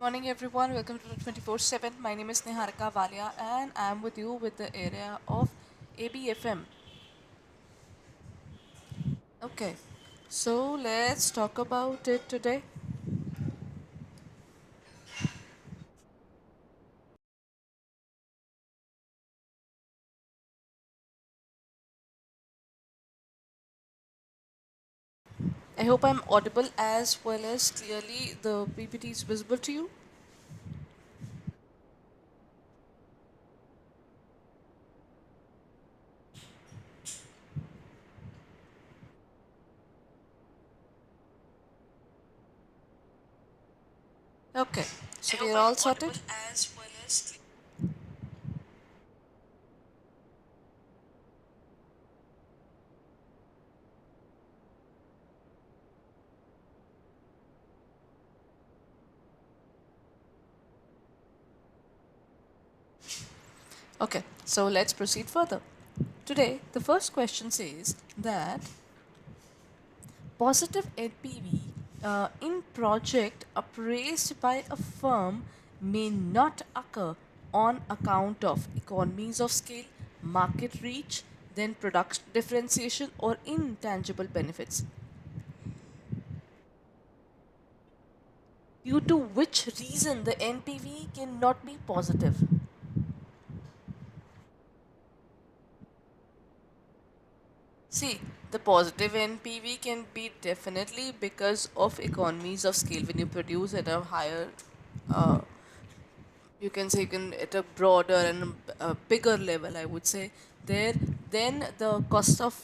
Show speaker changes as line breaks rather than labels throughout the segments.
Morning everyone, welcome to the 24/7. My name is Niharika Valia and I am with you with the area of ABFM. Okay, so let's talk about it today. I hope I'm audible as well as clearly the PPT is visible to you. Okay, so we are all sorted. As well as Okay, so let's proceed further. Today, the first question says that positive NPV in project appraised by a firm may not occur on account of economies of scale, market reach, then product differentiation or intangible benefits. Due to which reason the NPV cannot be positive? See, the positive NPV can be definitely because of economies of scale when you produce at a higher uh, you can say you can at a broader and a bigger level, I would say, there then the cost of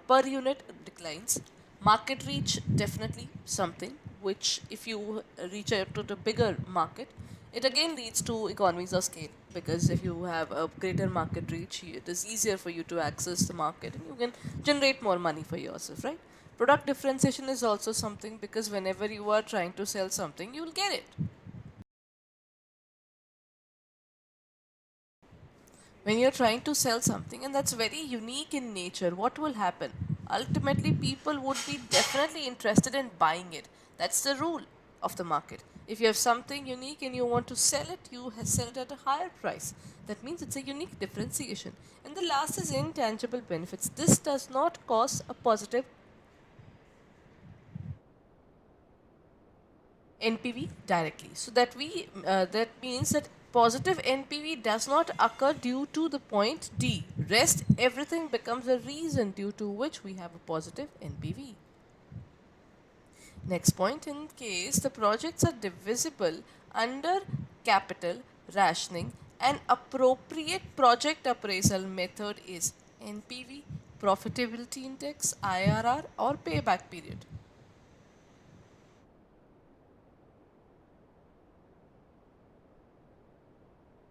per unit declines. Market reach, definitely something which if you reach out to the bigger market, it again leads to economies of scale, because if you have a greater market reach, it is easier for you to access the market and you can generate more money for yourself, right? Product differentiation is also something, because whenever you are trying to sell something, you will get it. When you're trying to sell something and that's very unique in nature, what will happen? Ultimately, people would be definitely interested in buying it. That's the rule of the market. If you have something unique and you want to sell it, you sell it at a higher price. That means it's a unique differentiation. And the last is intangible benefits. This does not cause a positive NPV directly. So that means that positive NPV does not occur due to the point D. Rest everything becomes a reason due to which we have a positive NPV. Next point, in case the projects are divisible under capital rationing, an appropriate project appraisal method is NPV, profitability index, IRR or payback period.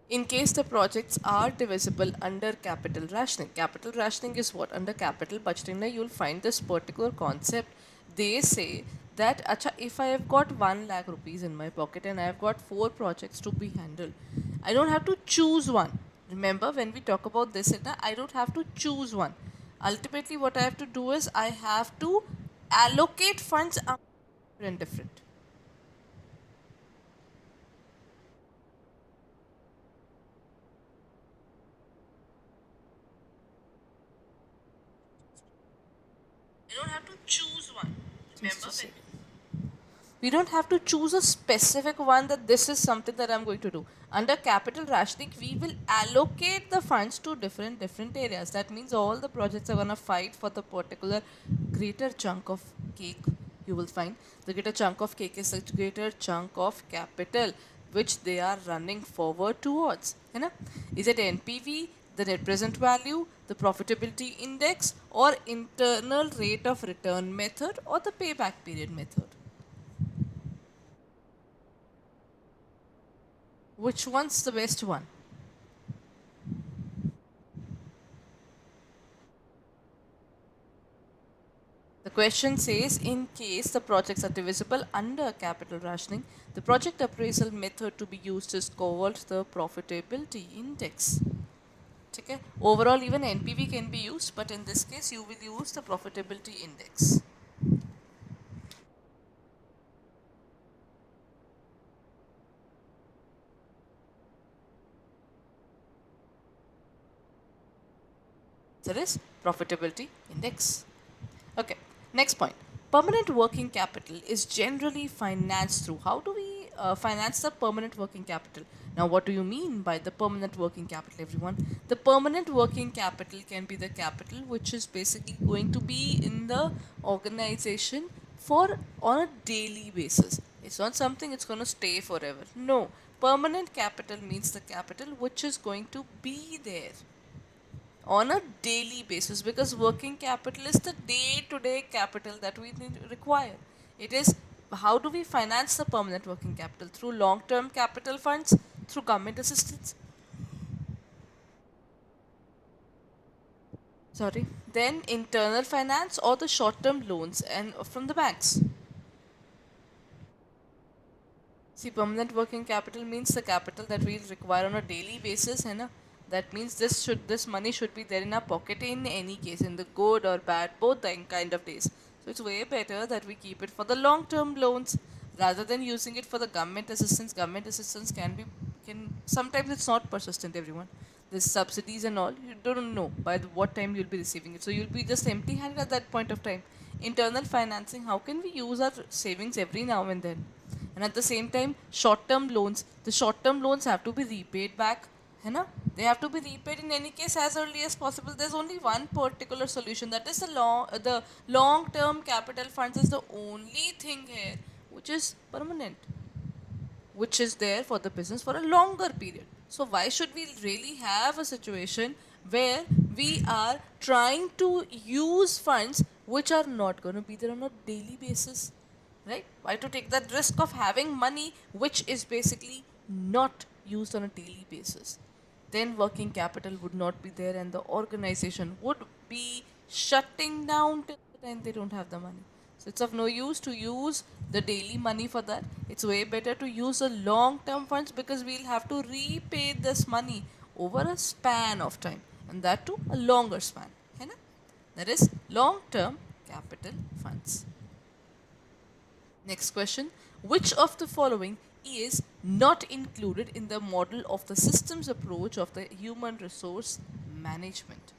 In case the projects are divisible under capital rationing. Capital rationing is what? Under capital budgeting, now you'll find this particular concept. They say that acha, if I have got 1 lakh rupees in my pocket and I have got 4 projects to be handled, I don't have to choose one. Remember, when we talk about this, I don't have to choose one. Ultimately, what I have to do is I have to allocate funds and different. I don't have to choose one. Remember, we don't have to choose a specific one that this is something that I'm going to do. Under capital rationing, we will allocate the funds to different areas. That means all the projects are gonna fight for the particular greater chunk of cake. You will find the greater chunk of cake is a greater chunk of capital which they are running forward towards. है ना? Is it NPV, the net present value, the profitability index, or internal rate of return method, or the payback period method? Which one's the best one? The question says, in case the projects are divisible under capital rationing, the project appraisal method to be used is called the profitability index. Okay? Overall, even NPV can be used, but in this case, you will use the profitability index. There is profitability index. Okay, next point. Permanent working capital is generally financed through. How do we finance the permanent working capital? Now, what do you mean by the permanent working capital, everyone? The permanent working capital can be the capital which is basically going to be in the organization for on a daily basis. It's not something it's going to stay forever. No, permanent capital means the capital which is going to be there on a daily basis, because working capital is the day to day capital that we need require. It is how do we finance the permanent working capital? Through long term capital funds, through government assistance. Sorry. Then internal finance or the short term loans and from the banks. See, permanent working capital means the capital that we require on a daily basis, है ना? That means this money should be there in our pocket in any case, in the good or bad, both the kind of days. So it's way better that we keep it for the long term loans rather than using it for the government assistance. Government assistance can sometimes it's not persistent, everyone. There's subsidies and all. You don't know by what time you'll be receiving it. So you'll be just empty handed at that point of time. Internal financing, how can we use our savings every now and then? And at the same time, short term loans, the short term loans have to be repaid back, है ना? They have to be repaid in any case as early as possible. There's only one particular solution, that is the long term capital funds is the only thing here which is permanent, which is there for the business for a longer period. So why should we really have a situation where we are trying to use funds which are not going to be there on a daily basis? Right? Why to take that risk of having money which is basically not used on a daily basis? Then working capital would not be there and the organization would be shutting down till the time they don't have the money. So it's of no use to use the daily money for that. It's way better to use the long term funds, because we'll have to repay this money over a span of time, and that too a longer span. है ना? That is long term capital funds. Next question. Which of the following is not included in the model of the systems approach of the human resource management?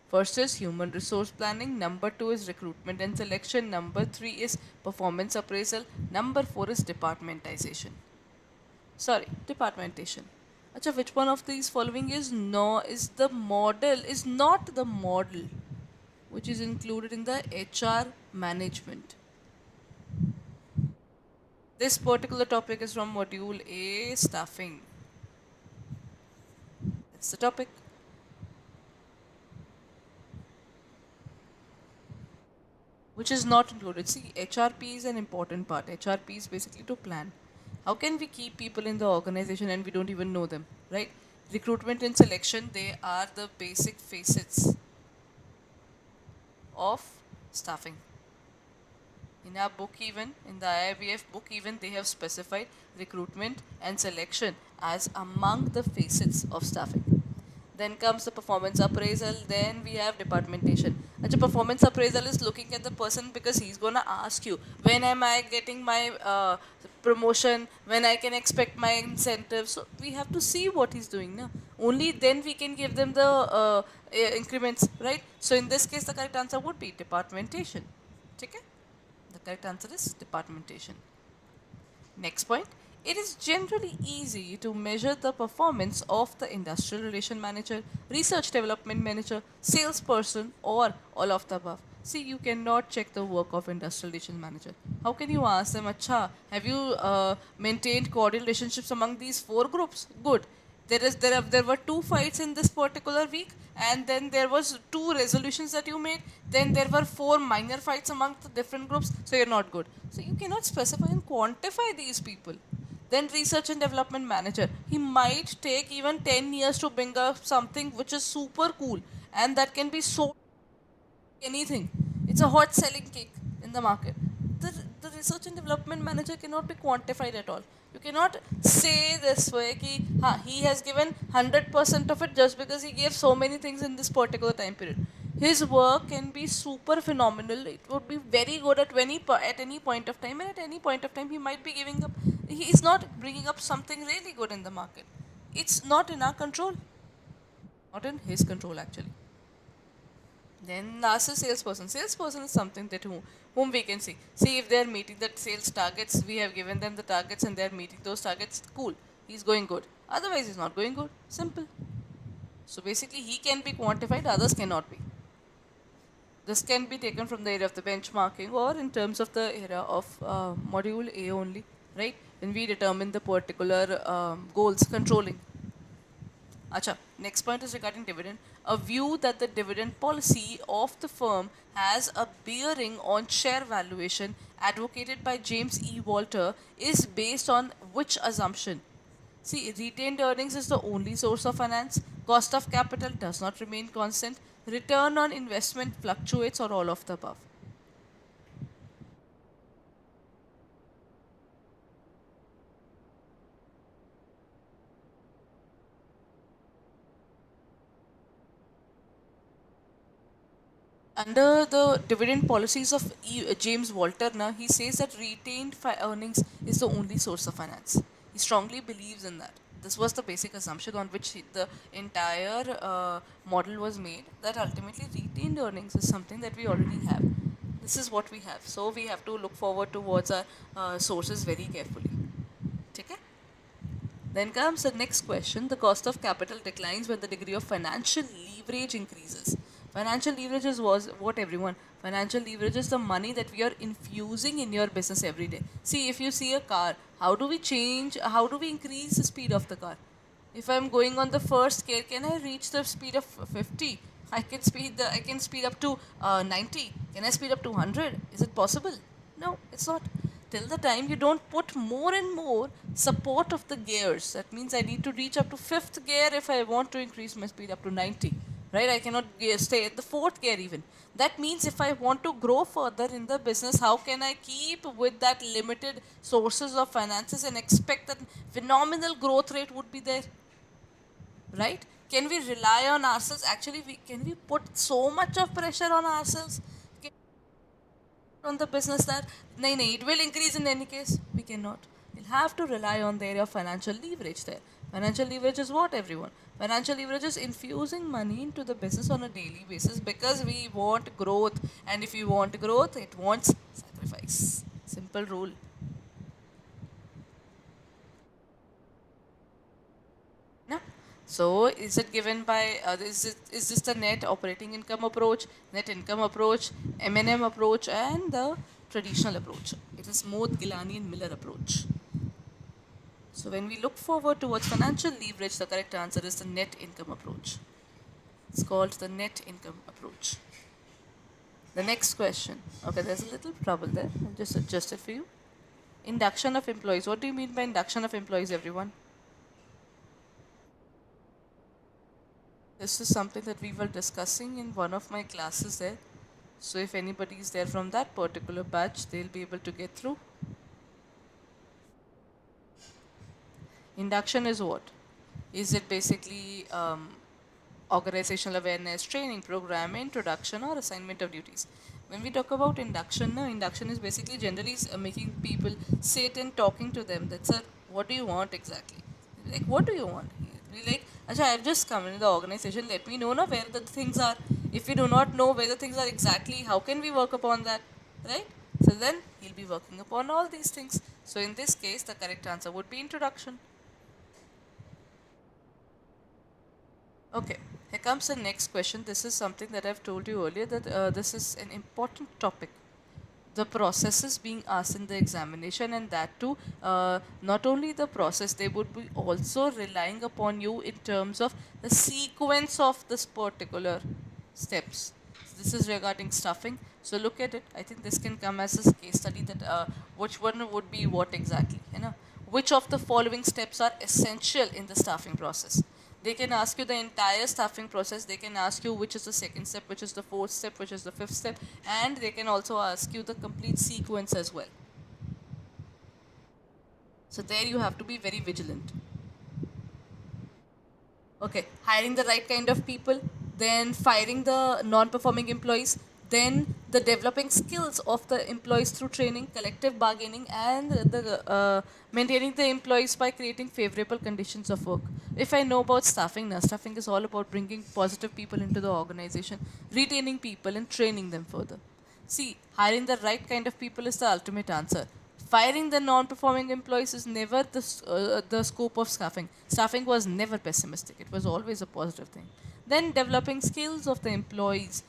First is human resource planning, number 2 is recruitment and selection, number 3 is performance appraisal, number 4 is departmentation. Sorry, departmentation. Acha, which one of these following is not the model which is included in the HR management? This particular topic is from module A, staffing. That's the topic. Which is not included. See, HRP is an important part. HRP is basically to plan. How can we keep people in the organization and we don't even know them, right? Recruitment and selection, they are the basic facets of staffing. In our book even, in the IIBF book even, they have specified recruitment and selection as among the facets of staffing. Then comes the performance appraisal. Then we have departmentation. Actually, performance appraisal is looking at the person, because he's gonna ask you, when am I getting my promotion? When I can expect my incentives? So we have to see what he's doing now. Only then we can give them the increments, right? So in this case, the correct answer would be departmentation. Okay? The correct answer is departmentation. Next point. It is generally easy to measure the performance of the industrial relation manager, research development manager, salesperson, or all of the above. See, you cannot check the work of industrial relation manager. How can you ask them, Acha, have you maintained cordial relationships among these four groups? Good. There were two fights in this particular week, and then there was two resolutions that you made. Then there were four minor fights among the different groups. So you're not good. So you cannot specify and quantify these people. Then research and development manager, he might take even 10 years to bring up something which is super cool, and that can be sold anything. It's a hot selling cake in the market. The research and development manager cannot be quantified at all. You cannot say this way ki, he has given 100% of it just because he gave so many things in this particular time period. His work can be super phenomenal. It would be very good at any point of time, and at any point of time he might be giving up. He is not bringing up something really good in the market. It's not in our control. Not in his control, actually. Then last is salesperson. Salesperson is something that whom we can see. See if they are meeting the sales targets, we have given them the targets and they are meeting those targets, cool. He's going good. Otherwise he's not going good. Simple. So basically he can be quantified, others cannot be. This can be taken from the area of the benchmarking or in terms of the area of module A only, right? When we determine the particular goals controlling. Acha, next point is regarding dividend. A view that the dividend policy of the firm has a bearing on share valuation advocated by James E. Walter is based on which assumption? See, retained earnings is the only source of finance. Cost of capital does not remain constant. Return on investment fluctuates or all of the above. Under the dividend policies of James Walter, he says that retained earnings is the only source of finance. He strongly believes in that. This was the basic assumption on which the entire model was made, that ultimately retained earnings is something that we already have. This is what we have. So we have to look forward towards our sources very carefully. Okay? Then comes the next question. The cost of capital declines when the degree of financial leverage increases. Financial leverage is was what everyone. Financial leverage is the money that we are infusing in your business every day. See, if you see a car, how do we increase the speed of the car? If I'm going on the first gear, can I reach the speed of 50? I can speed up to 90. Can I speed up to 100? Is it possible? No, it's not. Till the time you don't put more and more support of the gears. That means I need to reach up to fifth gear if I want to increase my speed up to 90. Right? I cannot stay at the fourth gear even. That means if I want to grow further in the business, how can I keep with that limited sources of finances and expect that phenomenal growth rate would be there? Right? Can we rely on ourselves? Actually, can we put so much of pressure on ourselves? On the business that it will increase in any case? We cannot. We'll have to rely on the area of financial leverage there. Financial leverage is what, everyone? Financial leverage is infusing money into the business on a daily basis because we want growth, and if we want growth, it wants sacrifice. Simple rule. No? So is it given by is this the net operating income approach, net income approach, M&M approach, and the traditional approach? It is Moth, Gilani, and Miller approach. So when we look forward towards financial leverage, the correct answer is the net income approach. It's called the net income approach. The next question. Okay, there's a little trouble there. I'll just adjust it for you. Induction of employees. What do you mean by induction of employees, everyone? This is something that we were discussing in one of my classes there. So if anybody is there from that particular batch, they'll be able to get through. Induction is what? Is it basically organizational awareness, training program, introduction, or assignment of duties? When we talk about induction, no, induction is basically generally making people sit and talking to them. That's a, what do you want exactly? Like, what do you want? Be like, Acha, I've just come in the organization. Let me know na, where the things are. If we do not know where the things are exactly, how can we work upon that? Right? So then he'll be working upon all these things. So in this case, the correct answer would be introduction. Okay, here comes the next question. This is something that I've told you earlier that this is an important topic. The processes being asked in the examination, and that too, not only the process, they would be also relying upon you in terms of the sequence of this particular steps. This is regarding stuffing. So look at it. I think this can come as a case study that which one would be what exactly. You know, which of the following steps are essential in the staffing process? They can ask you the entire staffing process. They can ask you which is the second step, which is the fourth step, which is the fifth step, and they can also ask you the complete sequence as well. So there you have to be very vigilant. Okay, hiring the right kind of people, then firing the non-performing employees, then the developing skills of the employees through training, collective bargaining, and the maintaining the employees by creating favorable conditions of work. If I know about staffing now, staffing is all about bringing positive people into the organization, retaining people, and training them further. See, hiring the right kind of people is the ultimate answer. Firing the non-performing employees is never the scope of staffing. Staffing was never pessimistic; it was always a positive thing. Then developing skills of the employees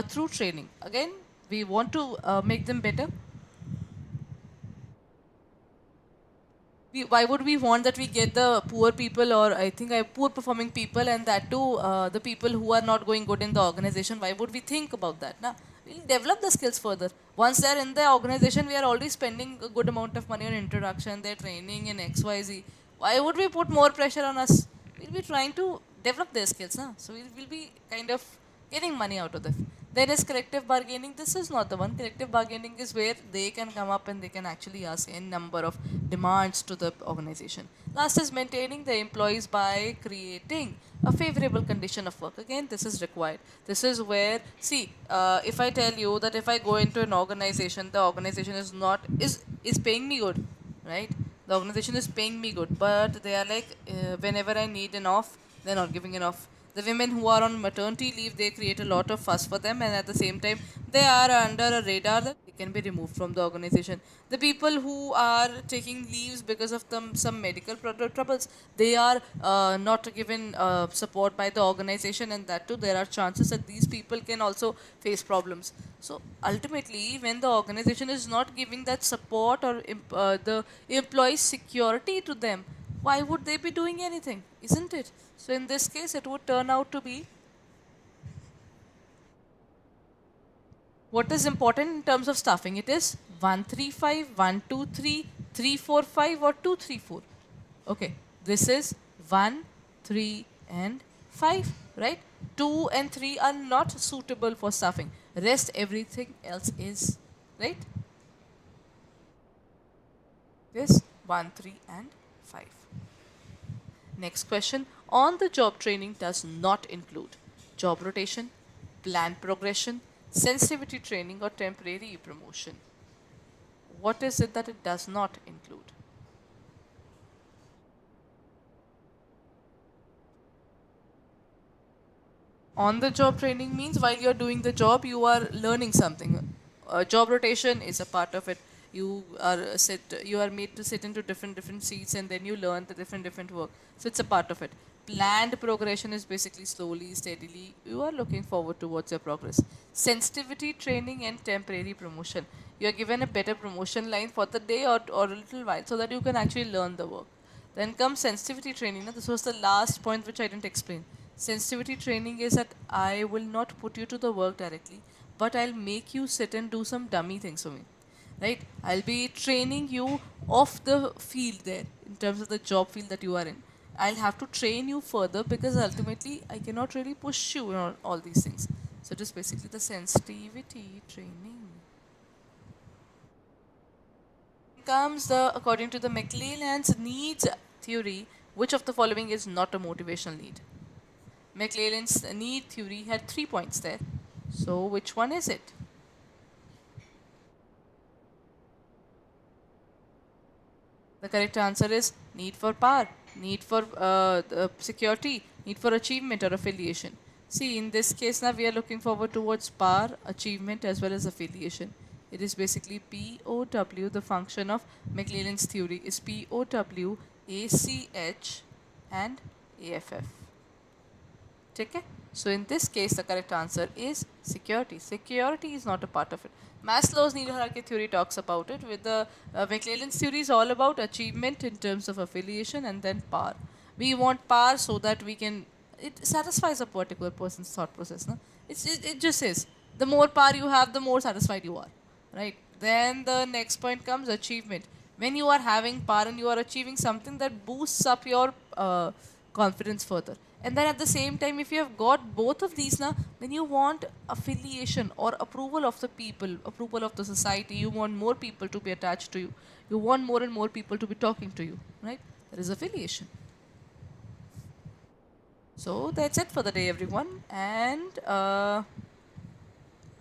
through training. Again, we want to make them better. Why would we want that we get the poor people, or I think poor performing people, and that too the people who are not going good in the organization? Why would we think about that? Nah, we'll develop the skills further. Once they're in the organization, we are already spending a good amount of money on introduction, their training in XYZ. Why would we put more pressure on us? We'll be trying to develop their skills, nah? So we'll be kind of getting money out of them. There is collective bargaining. This is not the one. Collective bargaining is where they can come up and they can actually ask a number of demands to the organization. Last is maintaining the employees by creating a favorable condition of work. Again, this is required. This is where, see, if I tell you that if I go into an organization, the organization is paying me good, right? The organization is paying me good, but they are like, whenever I need an off, they're not giving enough. The women who are on maternity leave, they create a lot of fuss for them, and at the same time, they are under a radar that they can be removed from the organization. The people who are taking leaves because of some medical troubles, they are not given support by the organization, and that too, there are chances that these people can also face problems. So ultimately, when the organization is not giving that support or the employee security to them, why would they be doing anything? Isn't it? So in this case, it would turn out to be what is important in terms of staffing. It is 135, 123, 345, or 234. Okay, this is 1, 3, and 5, right? 2 and 3 are not suitable for staffing. Rest everything else is, right? This 1, 3, and 5. Next question. On the job training does not include job rotation, planned progression, sensitivity training, or temporary promotion. What is it that it does not include? On the job training means while you're doing the job, you are learning something. Job rotation is a part of it. You are made to sit into different seats, and then you learn the different work. So it's a part of it. Planned progression is basically slowly, steadily. You are looking forward towards your progress. Sensitivity training and temporary promotion. You are given a better promotion line for the day or a little while so that you can actually learn the work. Then comes sensitivity training. Now, this was the last point which I didn't explain. Sensitivity training is that I will not put you to the work directly, but I'll make you sit and do some dummy things for me. Right? I'll be training you off the field there in terms of the job field that you are in. I'll have to train you further because ultimately I cannot really push you on all these things. So it is basically the sensitivity training. Comes the according to the McClelland's needs theory, which of the following is not a motivational need? McClelland's need theory had 3 points there. So which one is it? The correct answer is need for power, need for security, need for achievement or affiliation. See, in this case now we are looking forward towards power, achievement as well as affiliation. It is basically POW. The function of McClelland's theory is POW, ACH and AFF. Okay? So in this case, the correct answer is security. Security is not a part of it. Maslow's need hierarchy theory talks about it. With the McClelland's theory is all about achievement in terms of affiliation and then power. We want power so that we can. It satisfies a particular person's thought process. No? It just says the more power you have, the more satisfied you are. Right? Then the next point comes achievement. When you are having power and you are achieving something that boosts up your confidence further. And then at the same time, if you have got both of these now, then you want affiliation or approval of the people, approval of the society. You want more people to be attached to you. You want more and more people to be talking to you, right? There is affiliation. So that's it for the day, everyone. And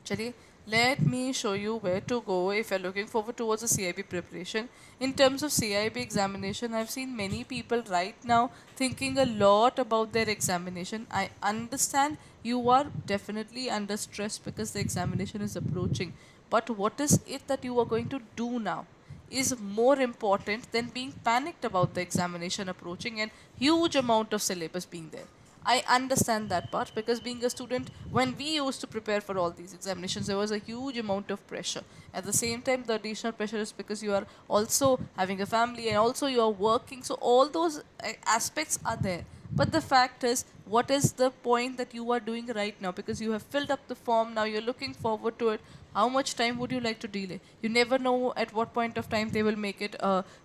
chaliye, Let me show you where to go if you're looking forward towards a CIB preparation. In terms of CIB examination, I've seen many people right now thinking a lot about their examination. I understand you are definitely under stress because the examination is approaching. But what is it that you are going to do now is more important than being panicked about the examination approaching and huge amount of syllabus being there. I understand that part because being a student, when we used to prepare for all these examinations, there was a huge amount of pressure. At the same time, the additional pressure is because you are also having a family and also you are working. So, all those aspects are there. But the fact is, what is the point that you are doing right now? Because you have filled up the form, now you're looking forward to it. How much time would you like to delay? You never know at what point of time they will make it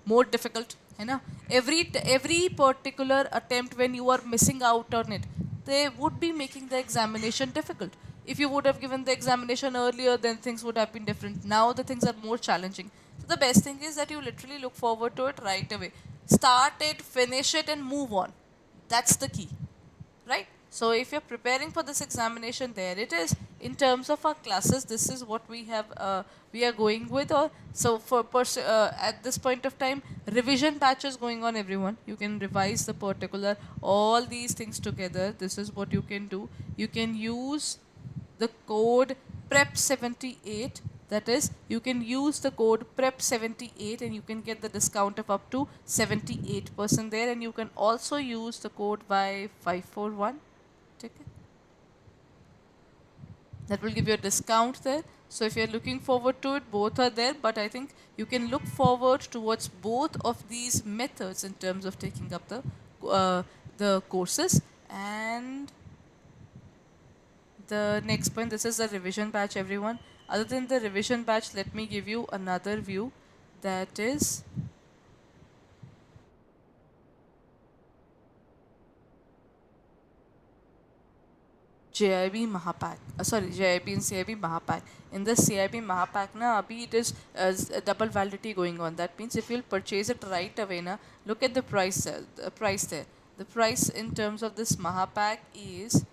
more difficult. है ना? Every particular attempt when you are missing out on it, they would be making the examination difficult. If you would have given the examination earlier, then things would have been different. Now the things are more challenging. So the best thing is that you literally look forward to it right away. Start it, finish it, and move on. That's the key, right? So if you're preparing for this examination, there it is. In terms of our classes, this is what we are going with. Or so for at this point of time, revision batches going on, everyone. You can revise the particular all these things together. This is what you can do. You can use the code prep78. That is, you can use the code prep78 and you can get the discount of up to 78% there, and you can also use the code by 541. Take it. That will give you a discount there. So if you're looking forward to it, both are there, but I think you can look forward towards both of these methods in terms of taking up the courses. And the next point, this is the revision batch, everyone. Other than the revision batch, let me give you another view, that is JIB Mahapack. Sorry, JIB and CIB Mahapack. In the CIB Mahapack, na, abhi it is a double validity going on. That means if you'll purchase it right away, na, look at the price, the price there. The price in terms of this Mahapack is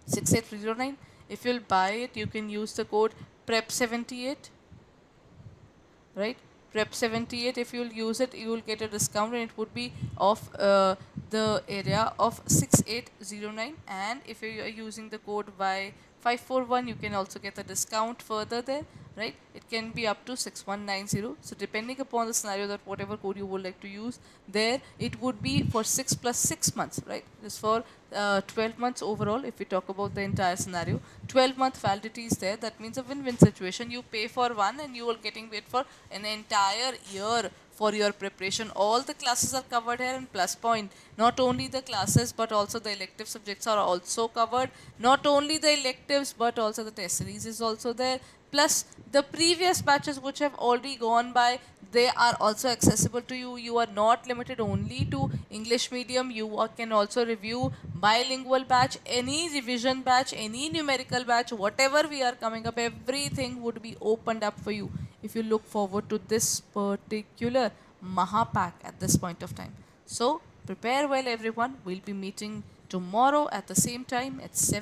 6809. If you'll buy it, you can use the code PREP78, right? PREP78, if you'll use it, you will get a discount and it would be of the area of 6809. And if you are using the code by 541, you can also get a discount further there, right? It can be up to 6190. So depending upon the scenario, that whatever code you would like to use there, it would be for 6 plus 6 months, right? It's for 12 months overall. If we talk about the entire scenario, 12-month validity is there. That means a win-win situation. You pay for one and you are getting paid for an entire year for your preparation. All the classes are covered here, and plus point, not only the classes but also the elective subjects are also covered. Not only the electives but also the test series is also there. Plus the previous batches which have already gone by, they are also accessible to you. You are not limited only to English medium. You can also review bilingual batch, any revision batch, any numerical batch, whatever we are coming up, everything would be opened up for you if you look forward to this particular Mahapack at this point of time. So prepare well, everyone. We'll be meeting tomorrow at the same time at 7.